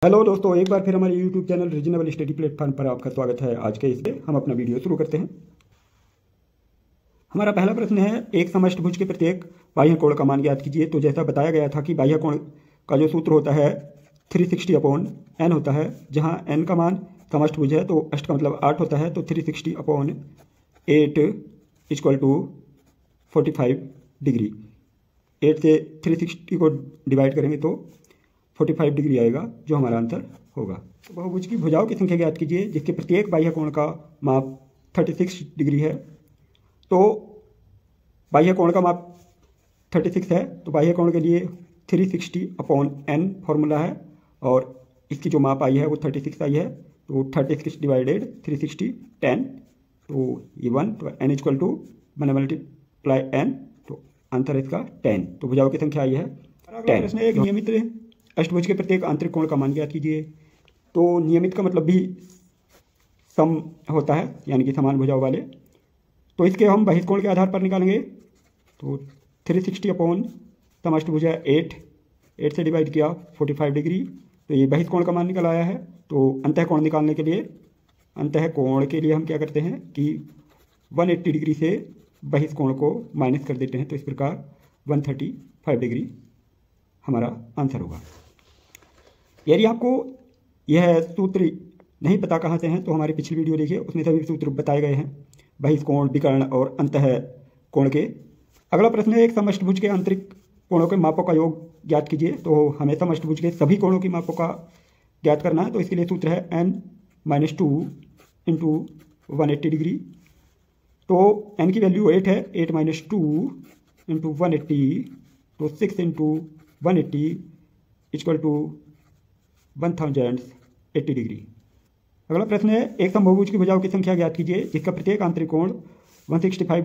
Hello दोस्तों, एक बार फिर हमारे YouTube channel reasonable study platform पर आपका स्वागत है। आज के इसमें हम अपना वीडियो शुरू करते हैं। हमारा पहला प्रश्न है, एक समष्टभुज के प्रत्येक बाह्य कोण का मान ज्ञात कीजिए। तो जैसा बताया गया था कि बाह्य कोण का जो सूत्र होता है 360/n होता है, जहां n का मान समष्टभुज है तो अष्ट का मतलब 8 होता है, तो 360/8 = 45 डिग्री। 8 से 360 को डिवाइड करेंगे तो 45 डिग्री आएगा, जो हमारा आंसर होगा। तो बहुभुज की भुजाओं की संख्या ज्ञात कीजिए जिसके प्रत्येक बाह्य कोण का माप 36 डिग्री है। तो बाह्य कोण का माप 36 है, तो बाह्य कोण के लिए 360/n फॉर्मूला है और इसकी जो माप आई है वो 36 आई है। तो 36 / 360 10, तो ये 1, तो n = मैंने मल्टीप्लाई n, तो आंसर है इसका 10। तो भुजाओं की संख्या आई है 10। प्रश्न एक, नियमित अष्टभुज के प्रत्येक आंतरिक कोण का मान ज्ञात कीजिए। तो नियमित का मतलब भी सम होता है, यानी कि समान भुजाओं वाले। तो इसके हम बहिष्कोण के आधार पर निकालेंगे। तो 360 समष्टभुज है 8 से डिवाइड किया 45 डिग्री, तो ये बहिष्कोण का मान निकल आया है। तो अंतःकोण निकालने के लिए, अंतःकोण के लिए हम क्या करते हैं कि 180 डिग्री से बहिष्कोण को माइनस कर देते हैं। तो इस प्रकार 135 डिग्री हमारा आंसर होगा। यदि आपको यह सूत्र नहीं पता कहाँ से हैं तो हमारी पिछली वीडियो देखिए, उसमें सभी सूत्र बताए गए हैं बहिष्कोण, विकर्ण और अंतःकोण के। अगला प्रश्न है, एक समष्टभुज के आंतरिक कोणों के मापों का योग ज्ञात कीजिए। तो हमें समष्टभुज के सभी कोणों की मापों का ज्ञात करना है। तो इसके लिए सूत्र है n-2 × 180 डिग्री। तो n की वैल्यू 8 है, 8 - 2 × 180, तो 6 × 180 = 1080 डिग्री। अगला प्रश्न है, एक समभुज की भुजाओं की संख्या ज्ञात कीजिए जिसका प्रत्येक आंतरिक कोण 165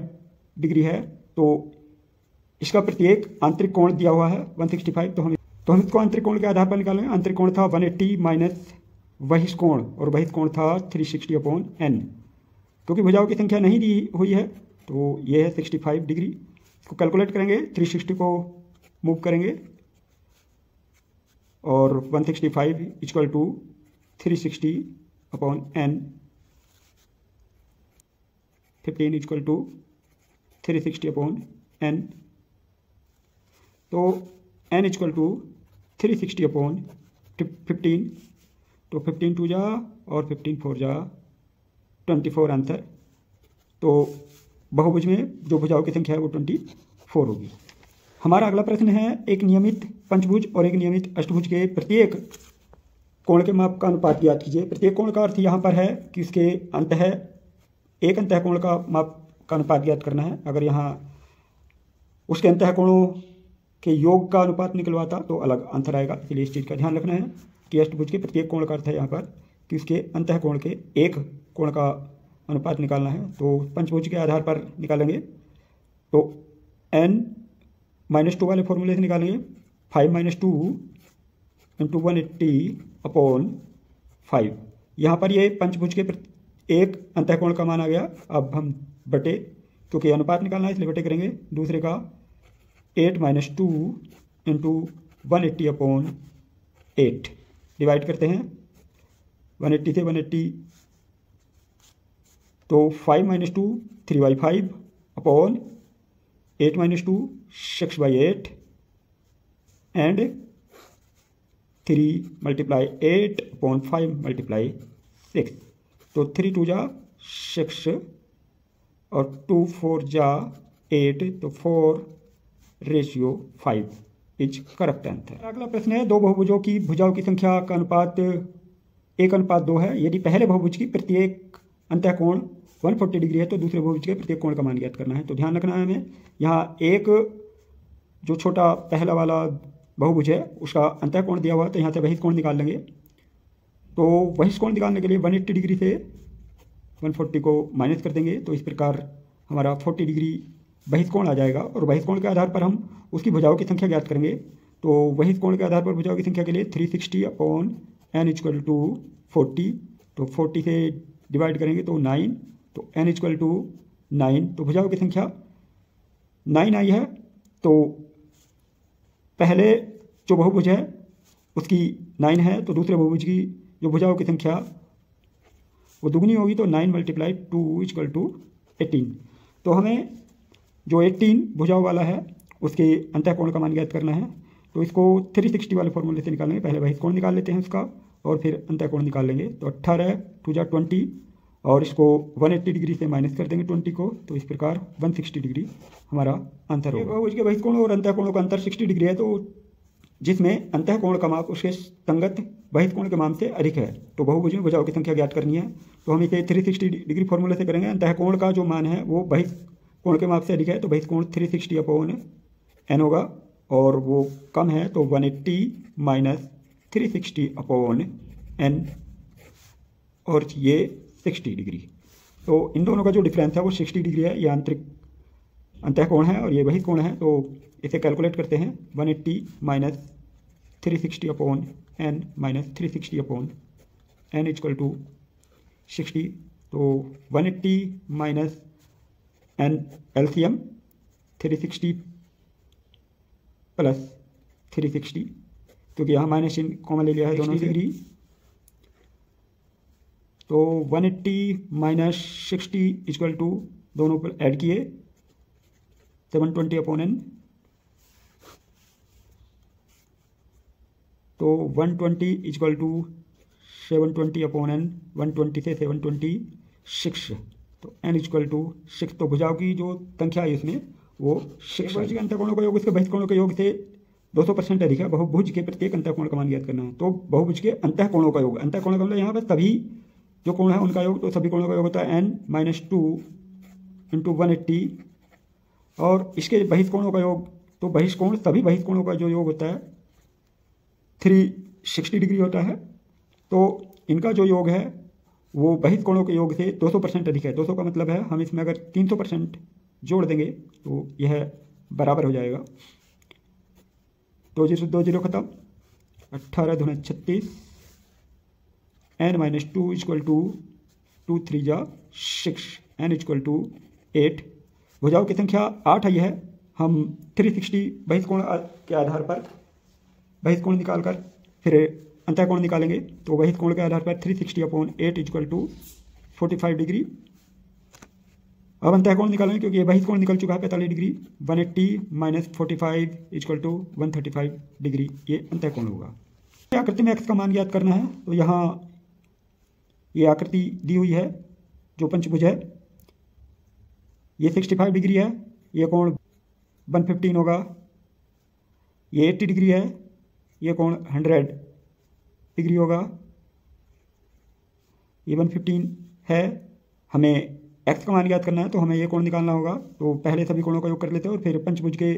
डिग्री है। तो इसका प्रत्येक आंतरिक कोण दिया हुआ है 165, तो हम इसको आंतरिक कोण के आधार पर निकालेंगे। आंतरिक कोण था 180 माइनस बहिष्कोण, और बहिष्कोण था 360/n। क्योंकि भुजाओं की संख्या नहीं दी हुई है तो ये है 65 डिग्री। इसको कैलकुलेट करेंगे, 360 को मूव करेंगे और 165 = 360/n, 15 = 360/n। तो n = 360/15, तो 15 2 जा और 15 4 जा 24 आंसर। तो बहुभुज में जो भुजाओं की संख्या है वो 24 होगी। हमारा अगला प्रश्न है, एक नियमित पंचभुज और एक नियमित अष्टभुज के प्रत्येक कोण के माप का अनुपात ज्ञात कीजिए। प्रत्येक कोण का अर्थ यहाँ पर है कि उसके एक अंतःकोण का माप का अनुपात ज्ञात करना है। अगर यहाँ उसके अंतःकोणों के योग का अनुपात निकलवाता तो अलग आंसर आएगा, इसलिए इस चीज़ का ध्यान रखना है कि अष्टभुज के प्रत्येक कोण का अर्थ है यहाँ पर कि उसके अंतःकोण के एक कोण का अनुपात निकालना है। तो पंचभुज के आधार पर निकालेंगे तो n-2 वाले फॉर्मूले से निकालेंगे। 5 - 2 × 180/5। यहाँ पर ये पंचभुज के एक अंतःकोण का मान आ गया। अब हम बटे, क्योंकि अनुपात निकालना है इसलिए बटे करेंगे। दूसरे का 8 - 2 × 180/8 डिवाइड करते हैं 180 से 180, तो 5 - 2 3/5 अपॉन 8 - 2 6/8 एंड 3 × 8/5 × 6। तो 3 2 जा 6 और 2 4 जा 8, तो 4/5 इज करेक्ट आंसर। अगला प्रश्न है, दो बहुभुजों की भुजाओं की संख्या का अनुपात 1:2 है। यदि पहले बहुभुज की प्रत्येक अंतःकोण 140 डिग्री है तो दूसरे बहुभुज के प्रत्येक कोण का मान ज्ञात करना है। तो ध्यान रखना है हमें, यहाँ एक जो छोटा पहला वाला बहुभुज है उसका अंतःकोण दिया हुआ है, तो यहाँ से बहिष्कोण निकाल लेंगे। तो बहिष्कोण निकालने के लिए 180 डिग्री से 140 को माइनस कर देंगे, तो इस प्रकार हमारा 40 डिग्री बहिष्कोण आ जाएगा। और बहिष्कोण के आधार पर हम उसकी भुजाओं की संख्या ज्ञात करेंगे। तो बहिष्कोण के आधार पर भुजाओं की संख्या के लिए 360/n = 40, तो 40 से डिवाइड करेंगे तो 9, तो n = 9। तो भुजाओं की संख्या 9 आई है। तो पहले जो बहुभुज है उसकी 9 है तो दूसरे बहुभुज की जो भुजाओं की संख्या वो दुगनी होगी, तो 9 × 2 = 18। तो हमें जो 18 भुजाओं वाला है उसके अंतःकोण का मान ज्ञात करना है। तो इसको 360 वाले फॉर्मूले से निकालेंगे। पहले बहिष्कोण निकाल लेते हैं उसका और फिर अंतःकोण निकाल लेंगे। तो 18 2 × 20 और इसको 180 डिग्री से माइनस कर देंगे 20 को, तो इस प्रकार 160 डिग्री हमारा आंसर होगा। उसके बहिष्कोण और अंतःकोण का अंतर 60 डिग्री है, तो जिसमें अंतःकोण का माप उसके संगत बहिष्कोण के मान से अधिक है। तो बहुभुज में भुजाओं की संख्या ज्ञात करनी है, तो हम इसे 360 डिग्री फॉर्मूले से करेंगे। अंतःकोण का जो मान है वो बहिष्कोण के माप से अधिक है, तो बहिष्कोण 360/n होगा और वो कम है तो 180 - 360/n और ये 60 डिग्री। तो इन दोनों का जो डिफरेंस है वो 60 डिग्री है। ये आंतरिक अंतःकोण है और ये बहिष्कोण है, तो इसे कैलकुलेट करते हैं। 180 - 360/n - 360/n = 60। तो 180 - n LCM 360 + 360, क्योंकि यहाँ माइनस चिन्ह कॉमन ले लिया है दोनों डिग्री। तो 180 - 60 = दोनों पर ऐड किए 720/n। तो 120 = 720/n, 120 से 726, तो n = 6। तो भुजाओं की जो संख्या है इसमें वो 6 है। अंतःकोणों का योग इसके बहिष्कोणों के योग से 200% अधिक है। बहुभुज के प्रत्येक अंतःकोण का मान ज्ञात करना है। तो बहुभुज के अंतःकोणों का योग, अंतःकोण का मतलब यहाँ पर सभी जो कोण है उनका योग, तो सभी कोणों का योग होता है n - 2 × 180। और इसके बहिष्कोणों का योग, तो बहिष्कोण सभी बहिष्कोणों का जो योग होता है 360 डिग्री होता है। तो इनका जो योग है वो बहिष्कोणों के योग से 200% अधिक है। 200 का मतलब है हम इसमें अगर 300% जोड़ देंगे तो यह बराबर हो जाएगा। 2 0 2 0 खत्म, 18 दूना 36, n - 2 = 2 3 जा 6, n = 8। भुजाओं की संख्या 8 आई है। हम 360 बहिष्कोण के आधार पर बहिष्कोण निकालकर फिर अंतःकोण निकालेंगे। तो बहिष्कोण के आधार पर 360/8 = 45 डिग्री। अब अंतःकोण निकालेंगे क्योंकि ये बहिष्कोण निकल चुका है 45 डिग्री। 180 - 45 = 135 डिग्री, ये अंतःकोण होगा। आकृति में x का मान ज्ञात करना है। तो यहाँ ये आकृति दी हुई है जो पंचभुज है, ये 65 डिग्री है, ये कोण 115 होगा, ये 80 डिग्री है, ये कोण 100 डिग्री होगा, ये 115 है। हमें x का मान ज्ञात करना है तो हमें ये कोण निकालना होगा। तो पहले सभी कोणों का योग कर लेते हैं और फिर पंचभुज के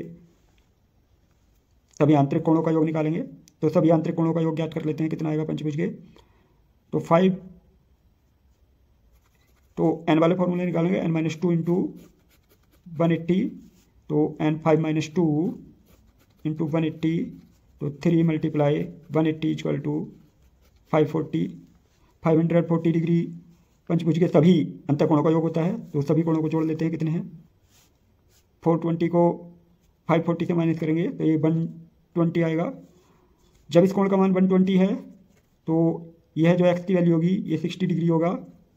सभी आंतरिक कोणों का योग निकालेंगे। तो सभी आंतरिक कोणों का योग ज्ञात कर लेते हैं कितना आएगा पंचभुज के। तो 5, तो n वाले फॉर्मूले निकालेंगे। n - 2 × 180, तो n 5 - 2 × 180, तो 3 × 180 = 540। 540 डिग्री पंचभुज के सभी अंतःकोणों का योग होता है। तो सभी कोणों को जोड़ लेते हैं, कितने हैं। 420 को 540 से माइनस करेंगे तो ये 120 आएगा। जब इस कोण का मान 120 है तो यह जो x की वैल्यू होगी ये 60 डिग्री होगा,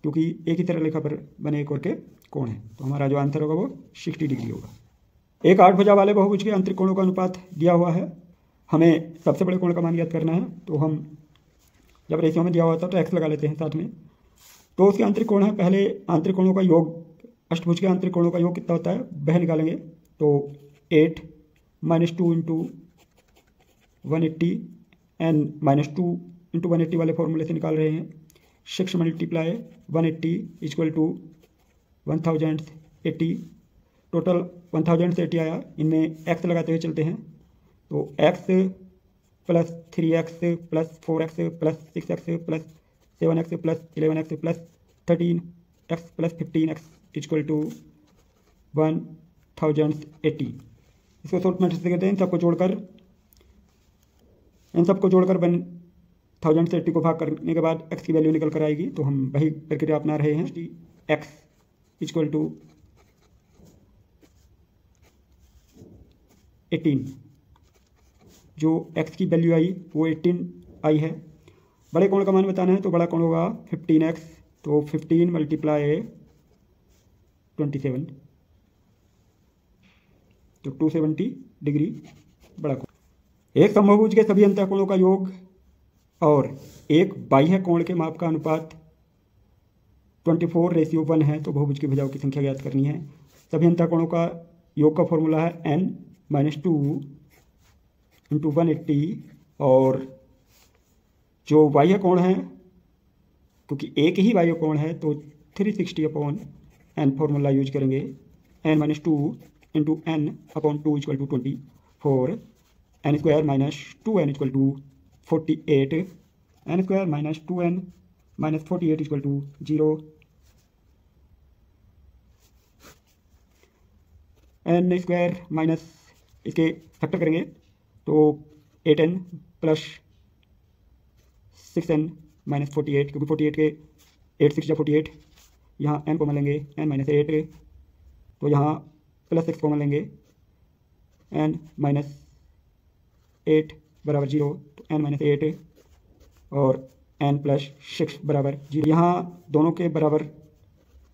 क्योंकि एक ही तरह रेखा पर बने एक और के कोण है। तो हमारा जो आंसर होगा वो 60 डिग्री होगा। एक 8 भुजा वाले बहुभुज के आंतरिक कोणों का अनुपात दिया हुआ है। हमें सबसे बड़े कोण का मान ज्ञात करना है। तो हम जब रेशियो में दिया हुआ था तो x लगा लेते हैं साथ में। तो उसके आंतरिक कोण है, पहले आंतरिक कोणों का योग, अष्टभुज के आंतरिक कोणों का योग कितना होता है वह निकालेंगे। तो 8 - 2 × 180, n - 2 × 180 वाले फॉर्मूले से निकाल रहे हैं। 6 × 180 = 1080, टोटल 1080 आया। इनमें x लगाते हुए चलते हैं। तो x + 3x + 4x + 6x + 7x + 11x + 13x + 15x = 1080। इसको शॉर्ट मेथड से कहते हैं। इन सबको जोड़कर 1080 को भाग करने के बाद x की वैल्यू निकल कर आएगी। तो हम वही प्रक्रिया अपना रहे हैं। x = 18। जो x की वैल्यू आई वो 18 आई है। बड़े कोण का मान बताना है तो बड़ा कोण होगा 15x, तो 15 मल्टीप्लाई 27, तो 270 डिग्री बड़ा कोण। एक समबाहुभुज के सभी अंतःकोणों का योग और एक बाह्य कोण के माप का अनुपात 24:1 है, तो बहुभुज की भुजाओं की संख्या ज्ञात करनी है। सभी अंतःकोणों का योग का फॉर्मूला है n-2 × 180, और जो बाह्य कोण है क्योंकि एक ही बाह्य कोण है तो 360/n फॉर्मूला यूज करेंगे। n-2 × n/2 = 24, n² - 2n = 48, n² - 2n - 48 = 0, n² minus इसके फैक्टर करेंगे तो 8n + 6n - 48, क्योंकि 48 के 8 6 48, यहाँ n कॉमन लेंगे n - 8, तो यहाँ +6 कॉमन लेंगे n - 8 = 0, तो n - 8 और n + 6 = 0। यहाँ दोनों के बराबर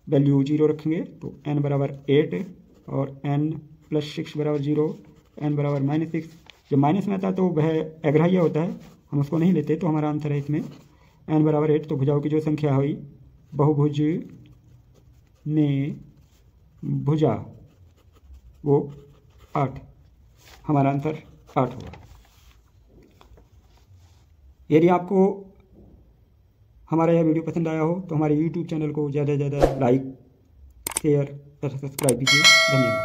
वैल्यू 0 रखेंगे, तो n = 8 और n + 6 = 0, n = -6। जब माइनस में आता है तो वह अग्राह्य होता है, हम उसको नहीं लेते, तो हमारा आंसर है इसमें n = 8। तो भुजाओं की जो संख्या हुई, बहुभुज ने भुजा वो 8, हमारा आंसर 8 होगा। यदि आपको हमारा यह वीडियो पसंद आया हो तो हमारे YouTube चैनल को ज़्यादा से ज़्यादा लाइक, शेयर तथा सब्सक्राइब कीजिए। धन्यवाद।